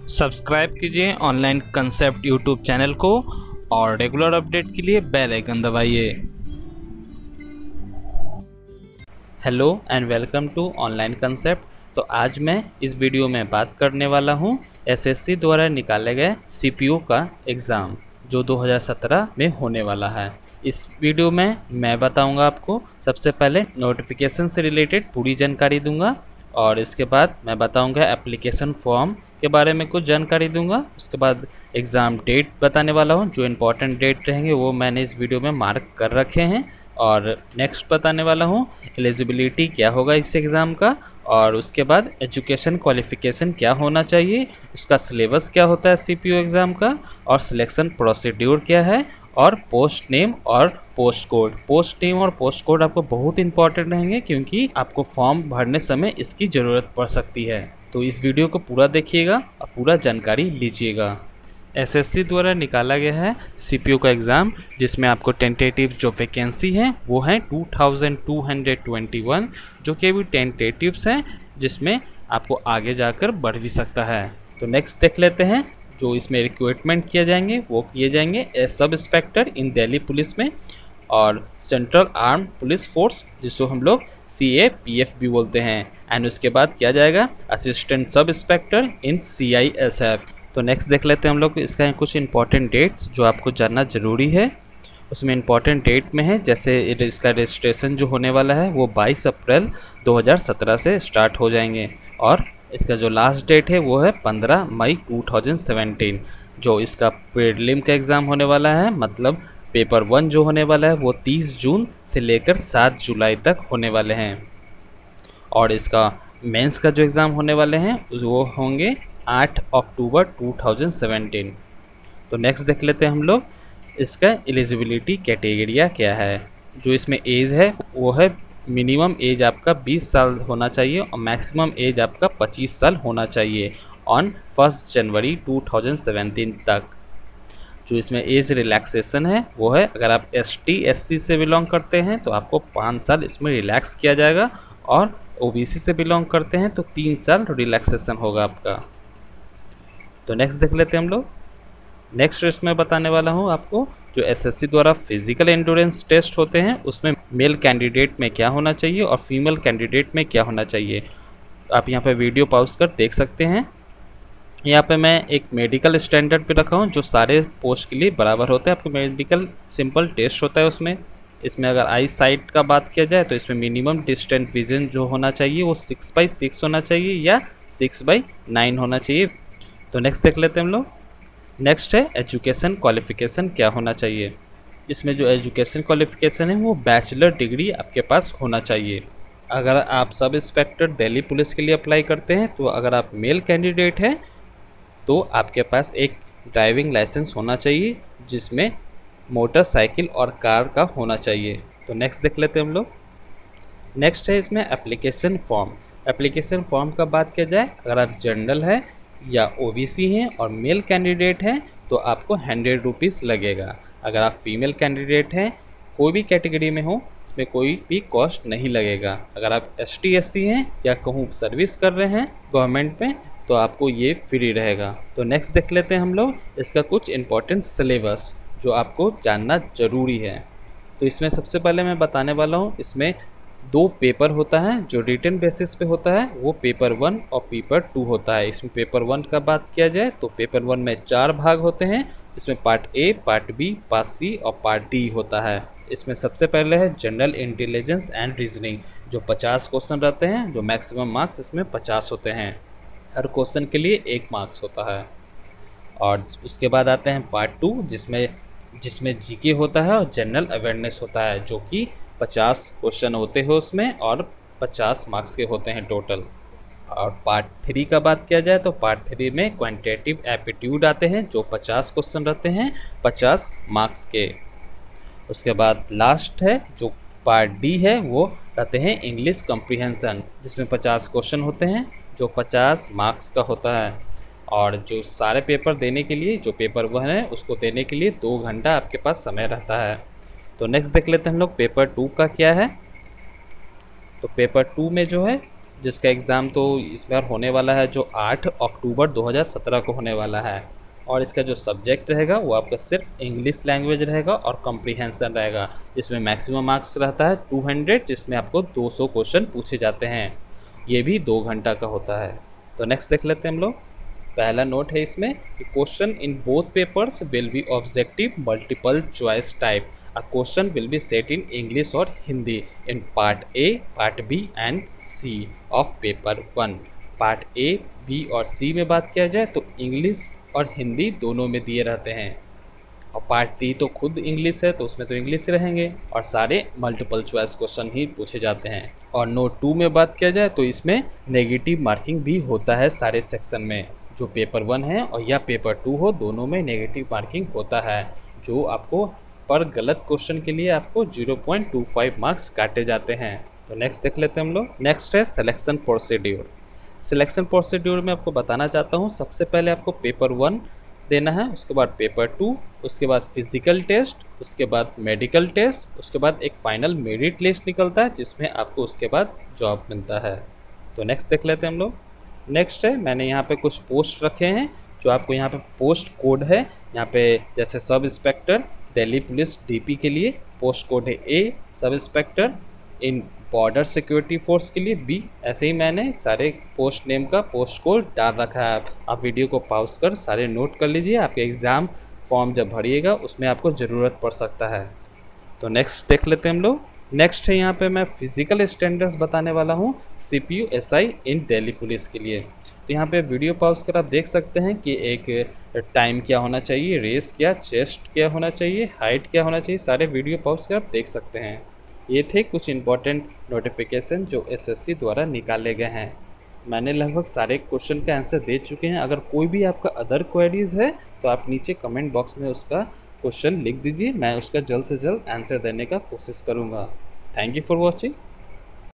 Subscribe कीजिए online concept YouTube channel को और रेगुलर अपडेट के लिए बेल आइकन दबाइए। Hello and welcome to online concept. तो आज मैं इस वीडियो में बात करने वाला हूं एसएससी द्वारा निकाले गए सीपीयू का एग्ज़ाम जो 2017 में होने वाला है। इस वीडियो में मैं बताऊंगा आपको सबसे पहले नोटिफिकेशन से रिलेटेड पूरी जानकारी दूंगा और इसके बाद मैं बताऊंगा एप्लीकेशन फॉर्म के बारे में कुछ जानकारी दूंगा। उसके बाद एग्ज़ाम डेट बताने वाला हूं, जो इम्पोर्टेंट डेट रहेंगे वो मैंने इस वीडियो में मार्क कर रखे हैं। और नेक्स्ट बताने वाला हूं एलिजिबिलिटी क्या होगा इस एग्ज़ाम का, और उसके बाद एजुकेशन क्वालिफ़िकेशन क्या होना चाहिए, उसका सिलेबस क्या होता है सीपीयू एग्ज़ाम का, और सिलेक्शन प्रोसीड्यूर क्या है, और पोस्ट नेम और पोस्ट कोड। पोस्ट नेम और पोस्ट कोड आपको बहुत इंपॉर्टेंट रहेंगे क्योंकि आपको फॉर्म भरने समय इसकी ज़रूरत पड़ सकती है। तो इस वीडियो को पूरा देखिएगा और पूरा जानकारी लीजिएगा। एसएससी द्वारा निकाला गया है सीपीयू का एग्ज़ाम, जिसमें आपको टेंटेटिव जो वैकेंसी है वो है 2221, जो कि अभी टेंटेटिव्स हैं, जिसमें आपको आगे जाकर बढ़ भी सकता है। तो नेक्स्ट देख लेते हैं। जो इसमें रिक्रूटमेंट किए जाएंगे वो किए जाएंगे एज सब इंस्पेक्टर इन दिल्ली पुलिस में, और सेंट्रल आर्म पुलिस फोर्स जिसको हम लोग CAPF भी बोलते हैं। एंड उसके बाद किया जाएगा असिस्टेंट सब इंस्पेक्टर इन CISF। तो नेक्स्ट देख लेते हैं हम लोग इसका कुछ इंपॉर्टेंट डेट्स जो आपको जानना ज़रूरी है। उसमें इंपॉर्टेंट डेट में है, जैसे इसका रजिस्ट्रेशन जो होने वाला है वो 22 अप्रैल 2017 से स्टार्ट हो जाएंगे, और इसका जो लास्ट डेट है वो है 15 मई 2017। जो इसका प्रीलिम का एग्ज़ाम होने वाला है, मतलब पेपर 1 जो होने वाला है वो 30 जून से लेकर 7 जुलाई तक होने वाले हैं, और इसका मेंस का जो एग्ज़ाम होने वाले हैं वो होंगे 8 अक्टूबर 2017। तो नेक्स्ट देख लेते हैं हम लोग इसका एलिजिबिलिटी कैटेगरिया क्या है। जो इसमें एज है वो है मिनिमम एज आपका 20 साल होना चाहिए और मैक्सिमम एज आपका 25 साल होना चाहिए ऑन 1 जनवरी 2017 तक। जो इसमें एज रिलैक्सेशन है वो है, अगर आप ST SC से बिलोंग करते हैं तो आपको 5 साल इसमें रिलैक्स किया जाएगा, और OBC से बिलोंग करते हैं तो 3 साल रिलैक्सेशन होगा आपका। तो नेक्स्ट देख लेते हैं हम लोग। नेक्स्ट इसमें बताने वाला हूँ आपको जो एसएससी द्वारा फिजिकल एंड्योरेंस टेस्ट होते हैं उसमें मेल कैंडिडेट में क्या होना चाहिए और फीमेल कैंडिडेट में क्या होना चाहिए। आप यहाँ पे वीडियो पॉज कर देख सकते हैं। यहाँ पे मैं एक मेडिकल स्टैंडर्ड पे रखा हूँ जो सारे पोस्ट के लिए बराबर होता है। आपको मेडिकल सिंपल टेस्ट होता है इसमें अगर आई साइट का बात किया जाए तो इसमें मिनिमम डिस्टेंट विजन जो होना चाहिए वो 6/6 होना चाहिए या 6/9 होना चाहिए। तो नेक्स्ट देख लेते हैं हम लोग। नेक्स्ट है एजुकेशन क्वालिफ़िकेशन क्या होना चाहिए। इसमें जो एजुकेशन क्वालिफ़िकेशन है वो बैचलर डिग्री आपके पास होना चाहिए। अगर आप सब इंस्पेक्टर दिल्ली पुलिस के लिए अप्लाई करते हैं तो अगर आप मेल कैंडिडेट हैं तो आपके पास एक ड्राइविंग लाइसेंस होना चाहिए जिसमें मोटरसाइकिल और कार का होना चाहिए। तो नेक्स्ट देख लेते हैं हम लोग। नेक्स्ट है इसमें एप्लीकेशन फॉर्म। एप्लीकेशन फॉर्म का बात किया जाए, अगर आप जनरल है या OBC हैं और मेल कैंडिडेट हैं तो आपको 100 रुपीज़ लगेगा। अगर आप फीमेल कैंडिडेट हैं कोई भी कैटेगरी में हो इसमें कोई भी कॉस्ट नहीं लगेगा। अगर आप ST SC हैं या कहूँ सर्विस कर रहे हैं गवर्नमेंट में तो आपको ये फ्री रहेगा। तो नेक्स्ट देख लेते हैं हम लोग इसका कुछ इंपॉर्टेंट सिलेबस जो आपको जानना ज़रूरी है। तो इसमें सबसे पहले मैं बताने वाला हूँ, इसमें 2 पेपर होता है जो रिटन बेसिस पे होता है, वो पेपर 1 और पेपर 2 होता है। इसमें पेपर 1 का बात किया जाए तो पेपर 1 में 4 भाग होते हैं। इसमें part A, part B, part C और पार्ट D होता है। इसमें सबसे पहले है जनरल इंटेलिजेंस एंड रीजनिंग, जो 50 क्वेश्चन रहते हैं, जो मैक्सिमम मार्क्स इसमें 50 होते हैं। हर क्वेश्चन के लिए 1 मार्क्स होता है। और उसके बाद आते हैं पार्ट 2 जिसमें GK होता है और जनरल अवेयरनेस होता है, जो कि 50 क्वेश्चन होते हैं उसमें और 50 मार्क्स के होते हैं टोटल। और पार्ट 3 का बात किया जाए तो पार्ट 3 में क्वांटिटेटिव एप्टीट्यूड आते हैं जो 50 क्वेश्चन रहते हैं 50 मार्क्स के। उसके बाद लास्ट है जो पार्ट D है वो रहते हैं इंग्लिश कॉम्प्रिहेंशन, जिसमें 50 क्वेश्चन होते हैं जो 50 मार्क्स का होता है। और जो सारे पेपर देने के लिए, जो पेपर 1 है उसको देने के लिए 2 घंटा आपके पास समय रहता है। तो नेक्स्ट देख लेते हैं हम लोग पेपर 2 का क्या है। तो पेपर 2 में जो है जिसका एग्ज़ाम तो इस बार होने वाला है, जो 8 अक्टूबर 2017 को होने वाला है। और इसका जो सब्जेक्ट रहेगा वो आपका सिर्फ इंग्लिश लैंग्वेज रहेगा और कॉम्प्रिहेंसन रहेगा, जिसमें मैक्सिमम मार्क्स रहता है 200, जिसमें आपको 200 क्वेश्चन पूछे जाते हैं। ये भी 2 घंटा का होता है। तो नेक्स्ट देख लेते हैं हम लोग। पहला नोट है इसमें कि question in both papers will be objective multiple choice type. A question will be set in English और Hindi in part A, part B and C of paper 1। Part A, B और सी में बात किया जाए तो इंग्लिश और हिंदी दोनों में दिए रहते हैं, और पार्ट डी तो खुद इंग्लिश है तो उसमें तो इंग्लिश रहेंगे और सारे मल्टीपल चॉइस क्वेश्चन ही पूछे जाते हैं। और नोट 2 में बात किया जाए तो इसमें नेगेटिव मार्किंग भी होता है सारे सेक्शन में। जो पेपर 1 है और या पेपर 2 हो, दोनों में नेगेटिव मार्किंग होता है, जो आपको पर गलत क्वेश्चन के लिए आपको 0.25 मार्क्स काटे जाते हैं। तो नेक्स्ट देख लेते हैं हम लोग। नेक्स्ट है सिलेक्शन प्रोसीड्यूर। सिलेक्शन प्रोसीड्यूर में आपको बताना चाहता हूँ, सबसे पहले आपको पेपर 1 देना है, उसके बाद पेपर 2, उसके बाद फिजिकल टेस्ट, उसके बाद मेडिकल टेस्ट, उसके बाद एक फाइनल मेरिट लिस्ट निकलता है जिसमें आपको उसके बाद जॉब मिलता है। तो नेक्स्ट देख लेते हैं हम लोग। नेक्स्ट है, मैंने यहाँ पे कुछ पोस्ट रखे हैं जो आपको यहाँ पे पोस्ट कोड है। यहाँ पे जैसे sub inspector Delhi police DP के लिए पोस्ट कोड है ए, सब इंस्पेक्टर इन बॉर्डर सिक्योरिटी फोर्स के लिए बी। ऐसे ही मैंने सारे पोस्ट नेम का पोस्ट कोड डाल रखा है। आप वीडियो को पॉज कर सारे नोट कर लीजिए, आपके एग्ज़ाम फॉर्म जब भरिएगा उसमें आपको ज़रूरत पड़ सकता है। तो नेक्स्ट देख लेते हैं हम लोग। नेक्स्ट है, यहाँ पे मैं फिजिकल स्टैंडर्ड्स बताने वाला हूँ CPU SI इन दिल्ली पुलिस के लिए। तो यहाँ पे वीडियो पॉज कर आप देख सकते हैं कि एक टाइम क्या होना चाहिए, रेस क्या, चेस्ट क्या होना चाहिए, हाइट क्या होना चाहिए, सारे वीडियो पॉज कर आप देख सकते हैं। ये थे कुछ इंपॉर्टेंट नोटिफिकेशन जो SSC द्वारा निकाले गए हैं। मैंने लगभग सारे क्वेश्चन का आंसर दे चुके हैं। अगर कोई भी आपका अदर क्वेरीज है तो आप नीचे कमेंट बॉक्स में उसका क्वेश्चन लिख दीजिए, मैं उसका जल्द से जल्द आंसर देने का कोशिश करूँगा। Thank you for watching.